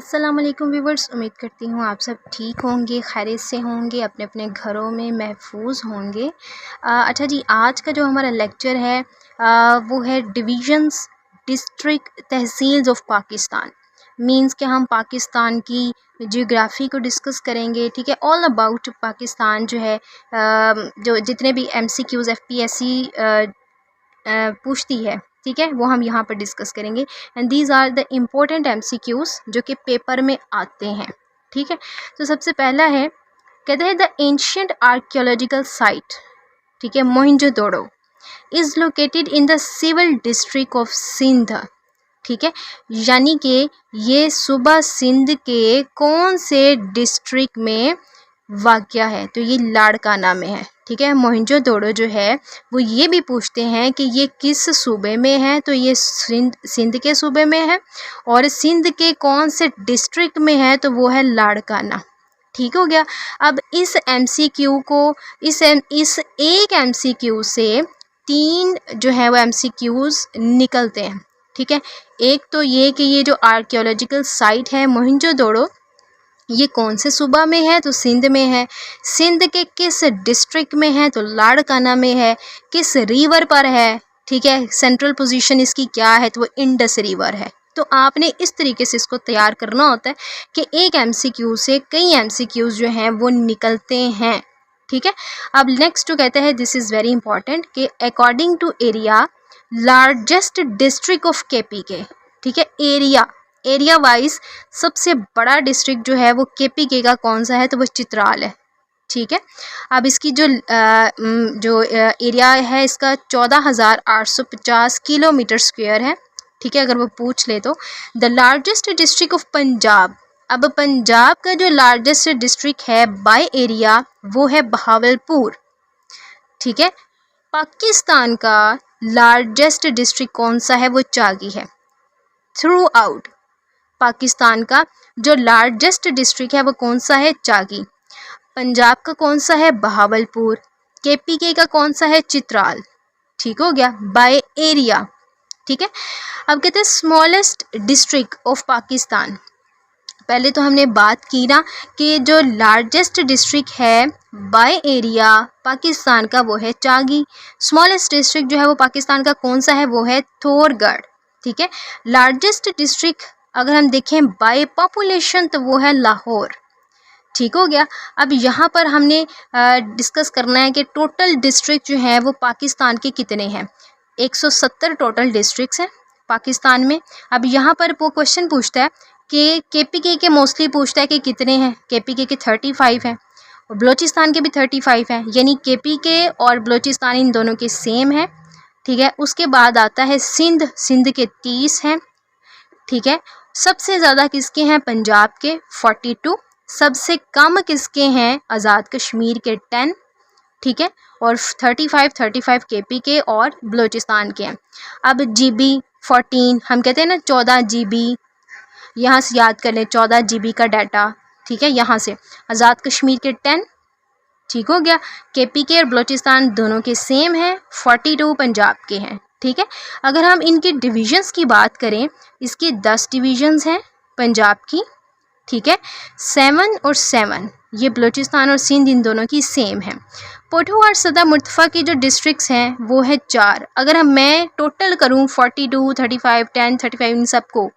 अस्सलाम वालेकुम व्यूवर्स, उम्मीद करती हूँ आप सब ठीक होंगे, खैरियत से होंगे, अपने अपने घरों में महफूज होंगे। अच्छा जी, आज का जो हमारा लेक्चर है वो है divisions, district, tehsils of Pakistan. Means कि हम पाकिस्तान की जियोग्राफ़ी को डिस्कस करेंगे, ठीक है। ऑल अबाउट पाकिस्तान जो है, जो जितने भी MCQs FPSC पूछती है, ठीक है, वो हम यहाँ पर डिस्कस करेंगे। And these are the important MCQs जो कि पेपर में आते हैं, ठीक है। तो सबसे पहला है, कहते हैं द एंशियंट आर्कियोलॉजिकल साइट, ठीक है, Mohenjodaro is located in the civil district of Sindh, ठीक है। यानी कि ये सूबा सिंध के कौन से डिस्ट्रिक्ट में वाक़या है, तो ये लाड़काना में है, ठीक है। मोहनजोदड़ो जो है वो ये भी पूछते हैं कि ये किस सूबे में है, तो ये सिंध के सूबे में है, और सिंध के कौन से डिस्ट्रिक्ट में है, तो वो है लाड़काना, ठीक हो गया। अब इस MCQ को इस एक MCQ से 3 जो है वो MCQs निकलते हैं, ठीक है। एक तो ये कि ये जो आर्कियोलॉजिकल साइट है मोहनजोदड़ो, ये कौन से सूबा में है, तो सिंध में है। सिंध के किस डिस्ट्रिक्ट में है, तो लाड़काना में है। किस रिवर पर है, ठीक है, सेंट्रल पोजीशन इसकी क्या है, तो वो इंडस रिवर है। तो आपने इस तरीके से इसको तैयार करना होता है कि एक MCQ से कई MCQs जो हैं वो निकलते हैं, ठीक है। अब नेक्स्ट जो कहते हैं, दिस इज़ वेरी इंपॉर्टेंट, कि according to area largest district of KPK, ठीक है। एरिया वाइज सबसे बड़ा डिस्ट्रिक्ट जो है वो KPK का कौन सा है, तो वो चित्राल है, ठीक है। अब इसकी जो एरिया है इसका 14,850 किलोमीटर स्क्वायर है, ठीक है, अगर वो पूछ ले तो। The largest district of Punjab, अब पंजाब का जो लार्जेस्ट डिस्ट्रिक्ट है बाय एरिया वो है बहावलपुर, ठीक है। पाकिस्तान का लार्जेस्ट डिस्ट्रिक्ट कौन सा है, वो चागी है। थ्रू आउट पाकिस्तान का जो लार्जेस्ट डिस्ट्रिक्ट है वो कौन सा है, चागी। पंजाब का कौन सा है, बहावलपुर। KPK का कौन सा है, चित्राल, ठीक हो गया, बाय एरिया, ठीक है। अब कहते हैं स्मॉलेस्ट डिस्ट्रिक्ट ऑफ पाकिस्तान। पहले तो हमने बात की ना कि जो लार्जेस्ट डिस्ट्रिक्ट है बाय एरिया पाकिस्तान का वो है चागी। स्मॉलेस्ट डिस्ट्रिक्ट जो है वो पाकिस्तान का कौन सा है, वो है थोरगढ़, ठीक है। लार्जेस्ट डिस्ट्रिक्ट अगर हम देखें बाय पॉपुलेशन तो वो है लाहौर, ठीक हो गया। अब यहाँ पर हमने डिस्कस करना है कि टोटल डिस्ट्रिक्ट जो है वो पाकिस्तान के कितने हैं। 170 टोटल डिस्ट्रिक्ट्स हैं पाकिस्तान में। अब यहाँ पर वो क्वेश्चन पूछता है कि KPK के मोस्टली पूछता है कि कितने हैं। KPK के 35 हैं और बलूचिस्तान के भी 35 हैं, यानी KPK और बलूचिस्तान इन दोनों के सेम है, ठीक है। उसके बाद आता है सिंध के 30 हैं, ठीक है। सबसे ज़्यादा किसके हैं, पंजाब के 42। सबसे कम किसके हैं, आज़ाद कश्मीर के 10, ठीक है। और 35 KPK और बलूचिस्तान के हैं। अब GB 14, हम कहते हैं ना 14 GB, यहाँ से याद कर लें 14 GB का डाटा, ठीक है। यहाँ से आज़ाद कश्मीर के 10, ठीक हो गया। KPK और बलूचिस्तान दोनों के सेम हैं, 42 पंजाब के हैं, ठीक है। अगर हम इनके डिविजन्स की बात करें, इसकी 10 डिविजन्स हैं पंजाब की, ठीक है। 7 और 7 ये बलूचिस्तान और सिंध इन दोनों की सेम है। पोठू और सदा मुर्तफ़ा की जो डिस्ट्रिक्ट्स हैं वो है 4। अगर मैं टोटल करूं 42, 35, 10, 35 इन सबको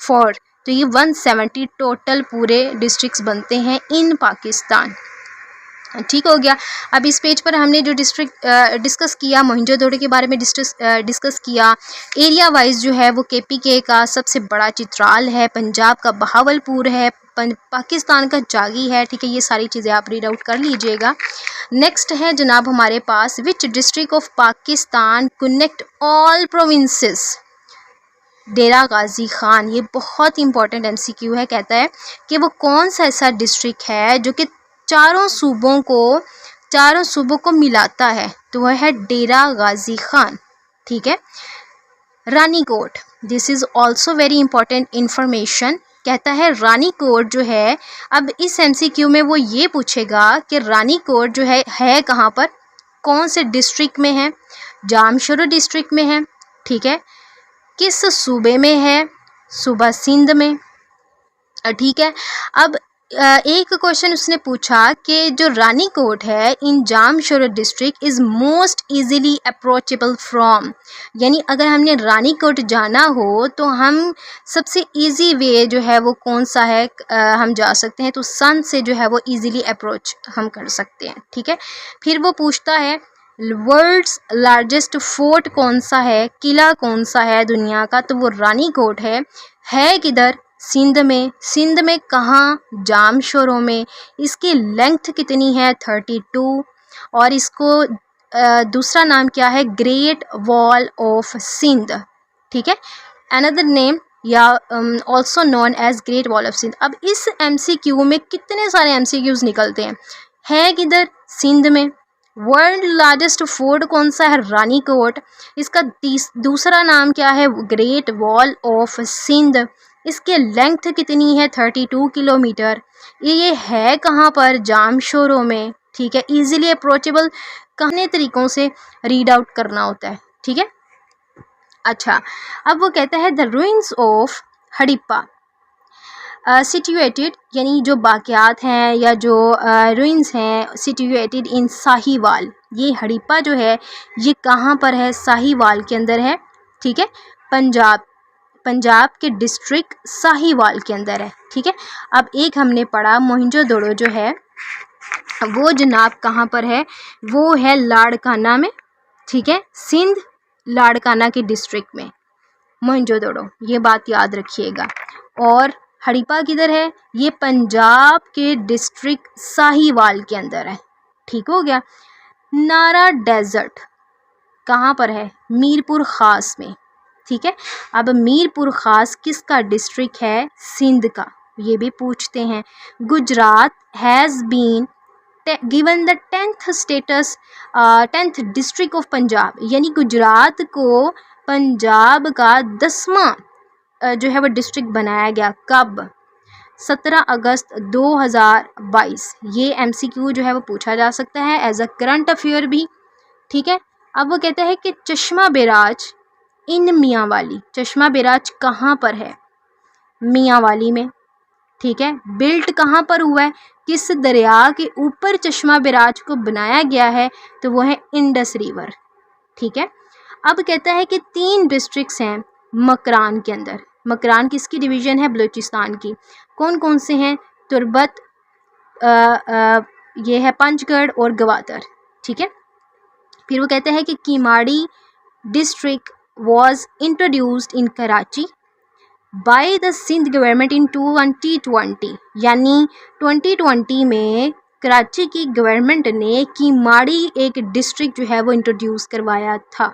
4, तो ये 170 टोटल पूरे डिस्ट्रिक्ट्स बनते हैं इन पाकिस्तान, ठीक हो गया। अब इस पेज पर हमने जो डिस्ट्रिक्ट डिस्कस किया, मोहनजोदड़ो के बारे में डिस्कस किया। एरिया वाइज जो है वो KPK का सबसे बड़ा चित्राल है, पंजाब का बहावलपुर है, पाकिस्तान का चागी है, ठीक है। ये सारी चीज़ें आप रीड आउट कर लीजिएगा। नेक्स्ट है जनाब हमारे पास, which district of Pakistan connect all provinces. Dera Ghazi Khan, ये बहुत इंपॉर्टेंट MCQ है। कहता है कि वो कौन सा ऐसा डिस्ट्रिक्ट है जो कि चारों सूबों को मिलाता है, तो वह है डेरा गाजी खान, ठीक है। Ranikot, this is also very important information. कहता है रानीकोट जो है, अब इस MCQ में वो ये पूछेगा कि रानीकोट जो है कहाँ पर, कौन से डिस्ट्रिक्ट में है। जामशोरो डिस्ट्रिक्ट में है, ठीक है। किस सूबे में है, सूबा सिंध में, ठीक है। अब एक क्वेश्चन उसने पूछा कि जो रानीकोट है in Jamshoro district is most easily approachable from, यानी अगर हमने रानीकोट जाना हो तो हम सबसे इजी वे जो है वो कौन सा है, हम जा सकते हैं तो सन से जो है वो इजीली अप्रोच हम कर सकते हैं। ठीक है। फिर वो पूछता है वर्ल्ड्स लार्जेस्ट फोर्ट कौन सा है, किला कौन सा है दुनिया का, तो वो रानीकोट है किधर, सिंध में। सिंध में कहाँ, जामशोरो में। इसकी लेंथ कितनी है, 32। और इसको दूसरा नाम क्या है, ग्रेट वॉल ऑफ सिंध। ठीक है, अनदर नेम या also known as great wall of Sindh. अब इस MCQ में कितने सारे MCQs निकलते हैं, है किधर, सिंध में। वर्ल्ड लार्जेस्ट फोर्ट कौन सा है, रानीकोट। इसका दूसरा नाम क्या है, ग्रेट वॉल ऑफ सिंध। इसके लेंथ कितनी है, 32 किलोमीटर। ये है कहाँ पर, जामशोरो में। ठीक है, इजीली अप्रोचेबल कितने तरीक़ों से रीड आउट करना होता है। ठीक है। अच्छा, अब वो कहता है the ruins of Harappa situated, यानी जो बाक़ियात हैं या जो रूइंस हैं, सिचुएटेड इन साहिवाल। ये हड़प्पा जो है ये कहाँ पर है, साहिवाल के अंदर है। ठीक है, पंजाब के डिस्ट्रिक्ट साहिवाल के अंदर है। ठीक है। अब एक हमने पढ़ा मोहनजोदड़ो जो है वो जनाब कहाँ पर है, वो है लाड़काना में। ठीक है, सिंध लाड़काना के डिस्ट्रिक्ट में मोहनजोदड़ो, ये बात याद रखिएगा। और हड़प्पा किधर है, ये पंजाब के डिस्ट्रिक्ट साहिवाल के अंदर है। ठीक हो गया। नारा डेजर्ट कहाँ पर है, मीरपुर ख़ास में। ठीक है। अब मीरपुर ख़ास किसका डिस्ट्रिक्ट है, सिंध का, ये भी पूछते हैं। Gujrat has been given the 10th status 10th district of Punjab, यानी गुजरात को पंजाब का 10वां जो है वो डिस्ट्रिक्ट बनाया गया। कब, 17 अगस्त 2022। ये MCQ जो है वो पूछा जा सकता है एज अ करंट अफेयर भी। ठीक है। अब वो कहता है कि चश्मा बैराज इन मियांवाली, चश्मा बैराज कहाँ पर है, मियांवाली में। ठीक है। बिल्ट कहाँ पर हुआ है, किस दरिया के ऊपर चश्मा बैराज को बनाया गया है, तो वो है इंडस रिवर। ठीक है। अब कहता है कि 3 डिस्ट्रिक्ट्स हैं मकरान के अंदर। मकरान किसकी डिवीज़न है, बलूचिस्तान की। कौन कौन से हैं, तुर्बत, ये है पंचगढ़ और गवादर। ठीक है। फिर वो कहते हैं कि कीमाड़ी district was introduced in Karachi by the Sindh government in 2020, यानी 2020 में कराची की गवर्नमेंट ने कीमाड़ी एक डिस्ट्रिक्ट जो है वो इंट्रोड्यूस करवाया था।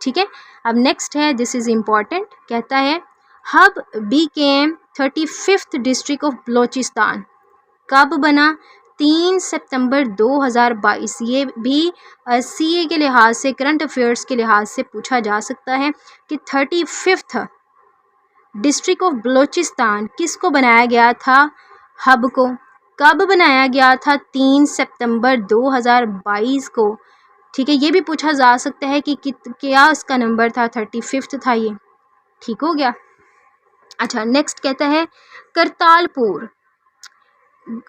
ठीक है। अब नेक्स्ट है, दिस इज़ इम्पॉर्टेंट, कहता है hub Beckham 35th district of Balochistan. कब बना, 3 सितंबर 2022। ये भी CA के लिहाज से, करंट अफेयर्स के लिहाज से पूछा जा सकता है कि 35th डिस्ट्रिक्ट ऑफ बलूचिस्तान किसको बनाया गया था, हब को। कब बनाया गया था, 3 सितंबर 2022 को। ठीक है, ये भी पूछा जा सकता है कि क्या इसका नंबर था, 35th था ये। ठीक हो गया। अच्छा, नेक्स्ट कहता है Kartarpur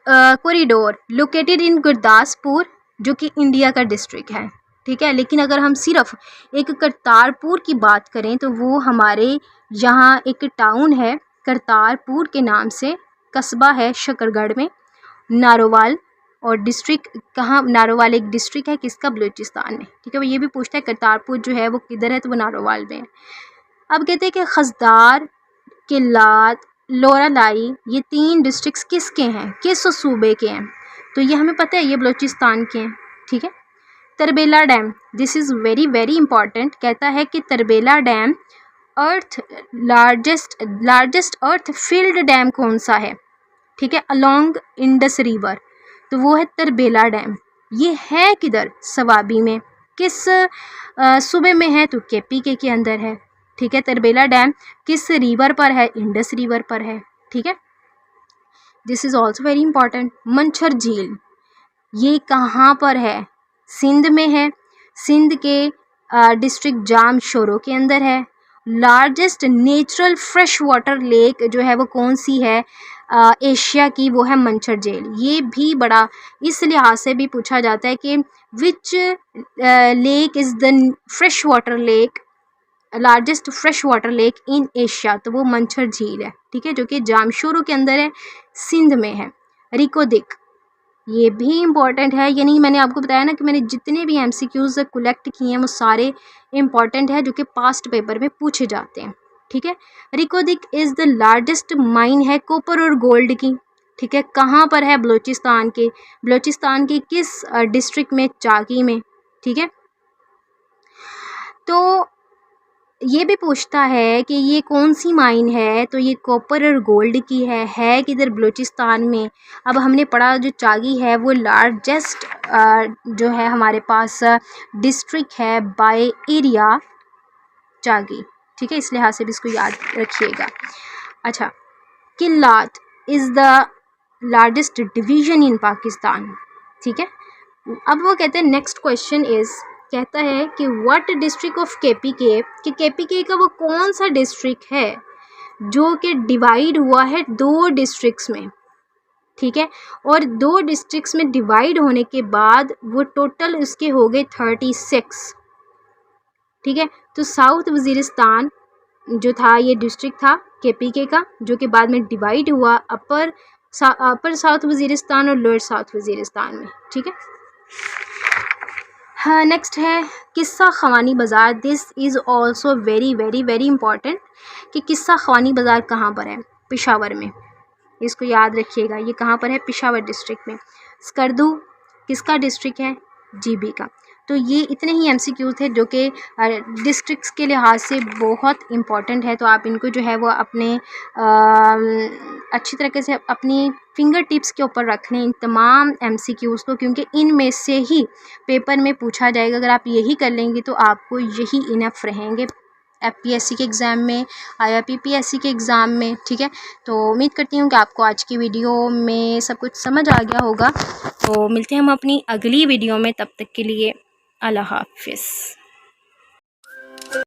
corridor located in Gurdaspur, जो कि इंडिया का डिस्ट्रिक्ट है। ठीक है, लेकिन अगर हम सिर्फ एक करतारपुर की बात करें तो वो हमारे यहाँ एक टाउन है करतारपुर के नाम से, कस्बा है शकरगढ़ में, नारोवाल। और डिस्ट्रिक्ट कहाँ, नारोवाल एक डिस्ट्रिक्ट है किसका, बलूचिस्तान में। ठीक है, वो ये भी पूछता है करतारपुर जो है वो किधर है, तो वो नारोवाल में है। अब कहते हैं कि खजदार, किल्लात, लोरालाई, ये 3 डिस्ट्रिक्ट्स किसके हैं, किस सूबे के हैं, तो ये हमें पता है ये बलूचिस्तान के हैं। ठीक है। Tarbela dam, this is very very important, कहता है कि तरबेला डैम अर्थ लार्जेस्ट अर्थ फील्ड डैम कौन सा है। ठीक है, अलोंग इंडस रिवर, तो वो है तरबेला डैम। ये है किधर, सवाबी में। किस सूबे में है, तो KPK के अंदर है। ठीक है, तरबेला डैम किस रिवर पर है, इंडस रिवर पर है। ठीक है, this is also very important. Manchar झील ये कहाँ पर है, सिंध में है, सिंध के डिस्ट्रिक्ट जामशोरो के अंदर है। Largest natural fresh water lake जो है वो कौन सी है, एशिया की, वो है मंचर झील। ये भी बड़ा इस लिहाज से भी पूछा जाता है कि which lake is the fresh water lake, largest fresh water lake in Asia, तो वो मंचर झील है, ठीक है, जो कि जामशोरो के अंदर है, सिंध में है। रिकोदिक, ये भी इम्पॉर्टेंट है, यानी मैंने आपको बताया ना कि मैंने जितने भी एमसीक्यूज़ कलेक्ट किए हैं वो सारे इम्पॉर्टेंट है, जो कि पास्ट पेपर में पूछे जाते हैं, ठीक है। रिकोदिक इज़ द लार्जेस्ट माइन है कॉपर और गोल्ड की, ठीक है। कहाँ पर है? बलूचिस्तान के किस डिस्ट्रिक्ट में? चाकी में, ठीक है। तो ये भी पूछता है कि ये कौन सी माइन है, तो ये कॉपर और गोल्ड की है किधर? बलूचिस्तान में। अब हमने पढ़ा जो चागी है वो लार्जेस्ट जो है हमारे पास डिस्ट्रिक्ट है बाय एरिया, चागी, ठीक है, इस लिहाज से भी इसको याद रखिएगा। अच्छा, Kalat is the largest division in Pakistan, ठीक है। अब वो कहते हैं नेक्स्ट क्वेश्चन इज़, कहता है कि व्हाट डिस्ट्रिक्ट ऑफ केपीके, कि केपीके का वो कौन सा डिस्ट्रिक्ट है जो कि डिवाइड हुआ है 2 डिस्ट्रिक्ट्स में, ठीक है। और 2 डिस्ट्रिक्ट्स में डिवाइड होने के बाद वो टोटल उसके हो गए 36, ठीक है। तो साउथ वज़ीरिस्तान जो था ये डिस्ट्रिक्ट था केपीके का, जो कि बाद में डिवाइड हुआ अपर साउथ वज़ीरिस्तान और लोअर साउथ वज़ीरिस्तान में, ठीक है। हाँ, नेक्स्ट है किस्सा ख़वानी बाज़ार। This is also very very very important कि किस्सा ख़वानी बाज़ार कहाँ पर है? पेशावर में, इसको याद रखिएगा। ये कहाँ पर है? पेशावर डिस्ट्रिक्ट में। स्कर्दू किसका डिस्ट्रिक्ट है? जीबी का। तो ये इतने ही एमसीक्यू थे जो कि डिस्ट्रिक्ट्स के लिहाज से बहुत इम्पॉर्टेंट है, तो आप इनको जो है वो अपने अच्छी तरीके से अपनी फिंगर टिप्स के ऊपर रख लें इन तमाम एमसीक्यूज़ को, क्योंकि इनमें से ही पेपर में पूछा जाएगा। अगर आप यही कर लेंगे तो आपको यही इनफ रहेंगे एफपीएससी के एग्ज़ाम में, आईआरपीपीएससी के एग्ज़ाम में, ठीक है। तो उम्मीद करती हूँ कि आपको आज की वीडियो में सब कुछ समझ आ गया होगा। तो मिलते हैं हम अपनी अगली वीडियो में, तब तक के लिए अल्लाह हाफ़िज़।